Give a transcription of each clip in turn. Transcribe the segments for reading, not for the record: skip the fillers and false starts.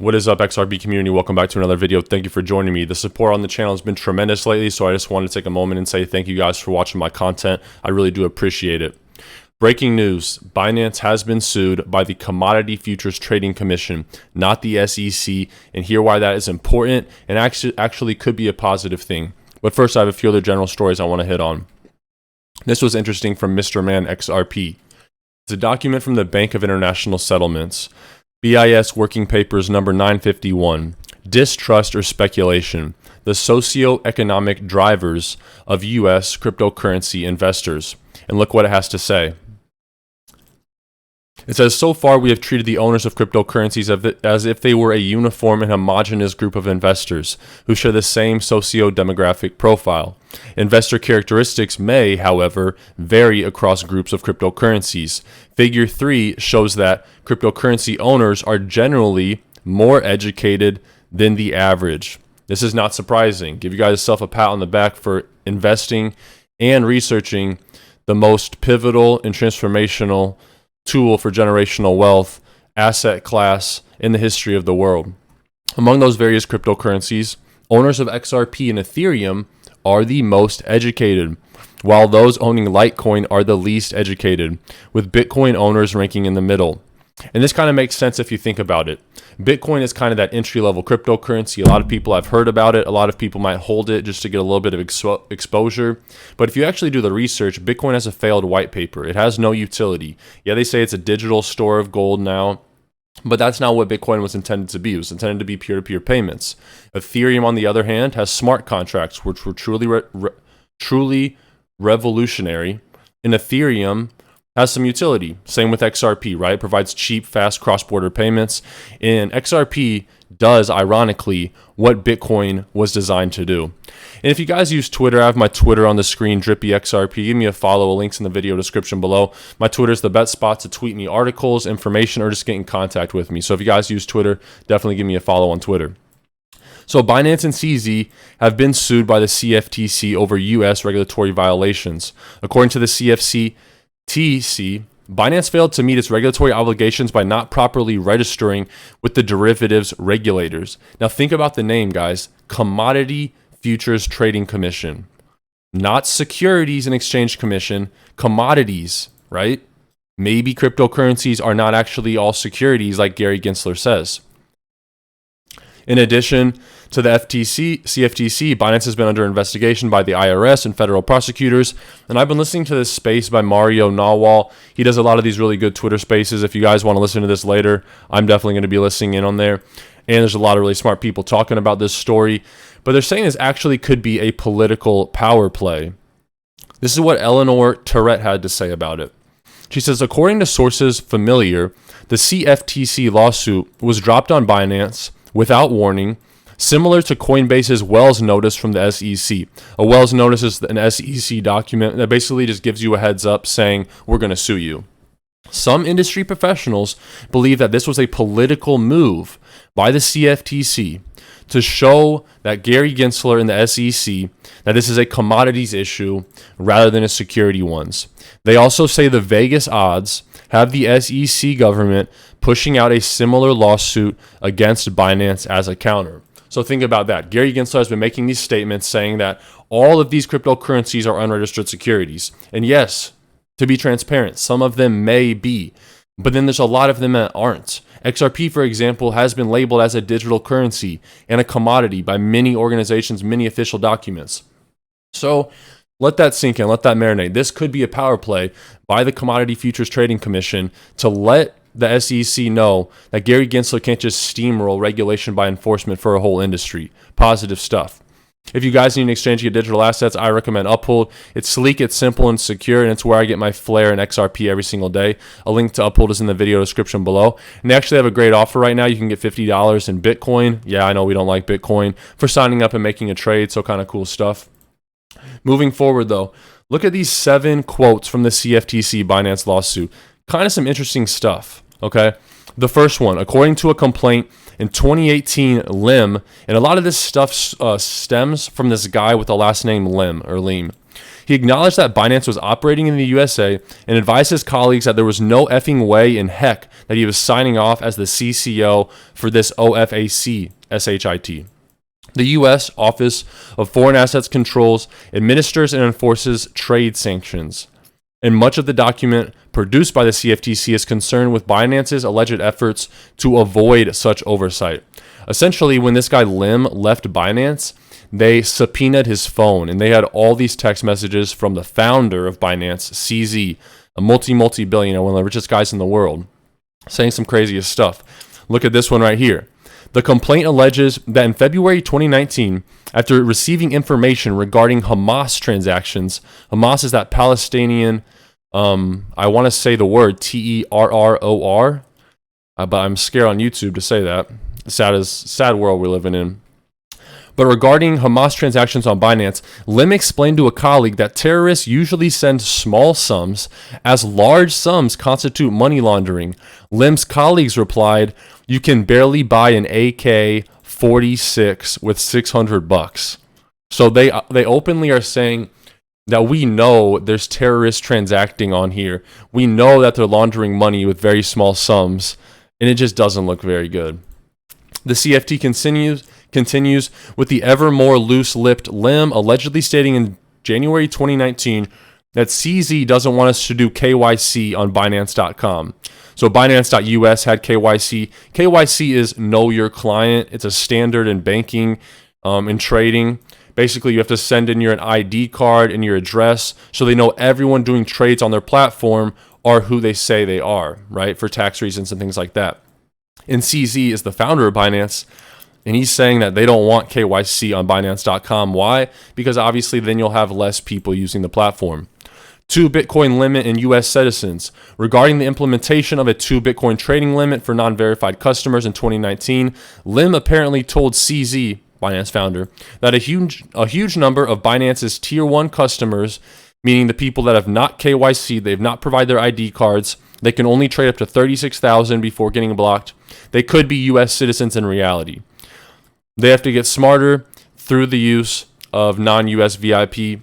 What is up, XRP community? Welcome back to another video. Thank you for joining me. The support on the channel has been tremendous lately, so I just wanted to take a moment and say thank you guys for watching my content. I really do appreciate it. Breaking news, Binance has been sued by the Commodity Futures Trading Commission, not the SEC, and hear why that is important and actually could be a positive thing. But first, I have a few other general stories I want to hit on. This was interesting from Mr. Man XRP. It's a document from the Bank of International Settlements. BIS Working Papers number 951, Distrust or Speculation, the Socioeconomic Drivers of U.S. Cryptocurrency Investors. And look what it has to say. It says, so far we have treated the owners of cryptocurrencies as if they were a uniform and homogeneous group of investors who share the same socio-demographic profile. Investor characteristics may, however, vary across groups of cryptocurrencies. Figure 3 shows that cryptocurrency owners are generally more educated than the average. This is not surprising. Give you guys yourself a pat on the back for investing and researching the most pivotal and transformational tool for generational wealth asset class in the history of the world. Among those various cryptocurrencies, owners of XRP and Ethereum are the most educated, while those owning Litecoin are the least educated, with Bitcoin owners ranking in the middle. And this kind of makes sense if you think about it. Bitcoin is kind of that entry-level cryptocurrency. A lot of people have heard about it. A lot of people might hold it just to get a little bit of exposure. But if you actually do the research, Bitcoin has a failed white paper. It has no utility. Yeah, they say it's a digital store of gold now, but that's not what Bitcoin was intended to be. It was intended to be peer-to-peer payments. Ethereum, on the other hand, has smart contracts, which were truly revolutionary. And Ethereum has some utility. Same with XRP, right? It provides cheap, fast cross-border payments. And XRP does, ironically, what Bitcoin was designed to do. And if you guys use Twitter, I have my Twitter on the screen, DrippyXRP. Give me a follow. A link's in the video description below. My Twitter is the best spot to tweet me articles, information, or just get in contact with me. So if you guys use Twitter, definitely give me a follow on Twitter. So Binance and CZ have been sued by the CFTC over U.S. regulatory violations. According to the CFTC, Binance failed to meet its regulatory obligations by not properly registering with the derivatives regulators. Now think about the name, guys. Commodity Futures Trading Commission. Not Securities and Exchange Commission. Commodities, right? Maybe cryptocurrencies are not actually all securities like Gary Gensler says. In addition to the CFTC, Binance has been under investigation by the IRS and federal prosecutors. And I've been listening to this space by Mario Nawal. He does a lot of these really good Twitter spaces. If you guys want to listen to this later, I'm definitely going to be listening in on there. And there's a lot of really smart people talking about this story. But they're saying this actually could be a political power play. This is what Eleanor Tourette had to say about it. She says, according to sources familiar, the CFTC lawsuit was dropped on Binance without warning, similar to Coinbase's Wells Notice from the SEC. A Wells Notice is an SEC document that basically just gives you a heads up saying, we're going to sue you. Some industry professionals believe that this was a political move by the CFTC to show that Gary Gensler and the SEC that this is a commodities issue rather than a security ones. They also say the Vegas odds have the SEC government pushing out a similar lawsuit against Binance as a counter. So think about that. Gary Gensler has been making these statements saying that all of these cryptocurrencies are unregistered securities. And yes, to be transparent, some of them may be, but then there's a lot of them that aren't. XRP, for example, has been labeled as a digital currency and a commodity by many organizations, many official documents. So let that sink in, let that marinate. This could be a power play by the Commodity Futures Trading Commission to let the SEC know that Gary Gensler can't just steamroll regulation by enforcement for a whole industry. Positive stuff. If you guys need an exchange to get digital assets, I recommend Uphold. It's sleek, it's simple, and secure, and it's where I get my Flare and XRP every single day. A link to Uphold is in the video description below. And they actually have a great offer right now. You can get $50 in Bitcoin. Yeah, I know we don't like Bitcoin for signing up and making a trade, so kind of cool stuff. Moving forward, though, look at these 7 quotes from the CFTC Binance lawsuit. Kind of some interesting stuff, okay? The first one, according to a complaint in 2018, Lim, and a lot of this stuff stems from this guy with the last name Lim or Leem. He acknowledged that Binance was operating in the USA and advised his colleagues that there was no effing way in heck that he was signing off as the CCO for this OFAC SHIT. The U.S. Office of Foreign Assets Controls administers and enforces trade sanctions, and much of the document produced by the CFTC is concerned with Binance's alleged efforts to avoid such oversight. Essentially, when this guy Lim left Binance, they subpoenaed his phone, and they had all these text messages from the founder of Binance, CZ, a multi-billionaire, one of the richest guys in the world, saying some craziest stuff. Look at this one right here. The complaint alleges that in February 2019, after receiving information regarding Hamas transactions, Hamas is that Palestinian, I want to say the word Terror, but I'm scared on YouTube to say that. Sad world we're living in. But regarding Hamas transactions on Binance, Lim explained to a colleague that terrorists usually send small sums, as large sums constitute money laundering. Lim's colleagues replied, "You can barely buy an AK-46 with $600." So they openly are saying that we know there's terrorists transacting on here. We know that they're laundering money with very small sums, and it just doesn't look very good. The CFT continues with the ever more loose-lipped Lim allegedly stating in January 2019 that CZ doesn't want us to do KYC on Binance.com. So Binance.us had KYC. KYC is know your client. It's a standard in banking, in trading. Basically, you have to send in your ID card and your address so they know everyone doing trades on their platform are who they say they are, right? For tax reasons and things like that. And CZ is the founder of Binance, and he's saying that they don't want KYC on Binance.com. Why? Because obviously then you'll have less people using the platform. 2 Bitcoin limit in U.S. citizens. Regarding the implementation of a 2 Bitcoin trading limit for non-verified customers in 2019, Lim apparently told CZ, Binance founder, that a huge number of Binance's Tier 1 customers, meaning the people that have not KYC, they've not provided their ID cards, they can only trade up to 36,000 before getting blocked. They could be U.S. citizens in reality. They have to get smarter through the use of non-US VPNs.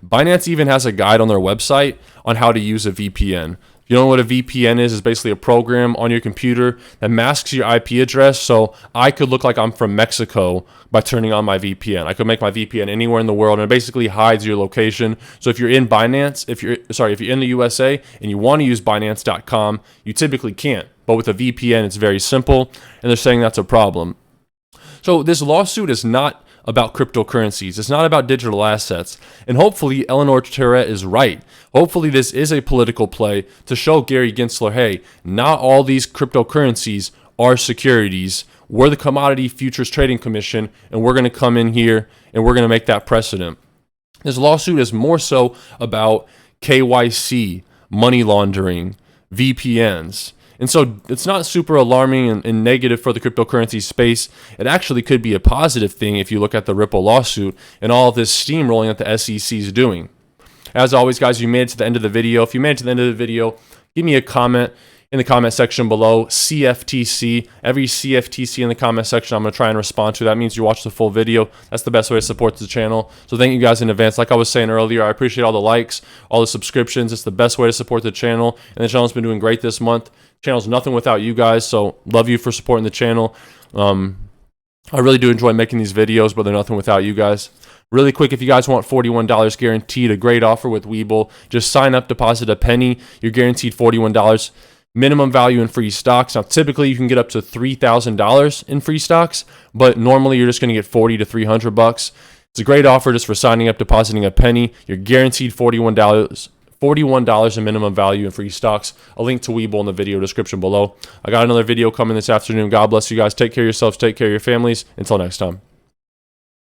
Binance even has a guide on their website on how to use a VPN. You know what a VPN is? It's basically a program on your computer that masks your IP address. So I could look like I'm from Mexico by turning on my VPN. I could make my VPN anywhere in the world, and it basically hides your location. So if you're in Binance, if you're in the USA and you want to use Binance.com, you typically can't. But with a VPN, it's very simple, and they're saying that's a problem. So this lawsuit is not about cryptocurrencies. It's not about digital assets. And hopefully Eleanor Terrett is right. Hopefully this is a political play to show Gary Gensler, hey, not all these cryptocurrencies are securities. We're the Commodity Futures Trading Commission, and we're going to come in here and we're going to make that precedent. This lawsuit is more so about KYC, money laundering, VPNs. And so it's not super alarming and negative for the cryptocurrency space. It actually could be a positive thing if you look at the Ripple lawsuit and all this steamrolling that the SEC is doing. As always, guys, you made it to the end of the video. If you made it to the end of the video, give me a comment in the comment section below, CFTC. Every CFTC in the comment section, I'm going to try and respond to. That means you watch the full video. That's the best way to support the channel. So thank you guys in advance. Like I was saying earlier, I appreciate all the likes, all the subscriptions. It's the best way to support the channel. And the channel's been doing great this month. Channel's nothing without you guys. So love you for supporting the channel. I really do enjoy making these videos, but they're nothing without you guys. Really quick, if you guys want $41 guaranteed, a great offer with Webull. Just sign up, deposit a penny. You're guaranteed $41. Minimum value in free stocks. Now, typically you can get up to $3,000 in free stocks, but normally you're just going to get $40 to $300. It's a great offer just for signing up, depositing a penny. You're guaranteed $41 in minimum value in free stocks. A link to Webull in the video description below. I got another video coming this afternoon. God bless you guys. Take care of yourselves. Take care of your families. Until next time.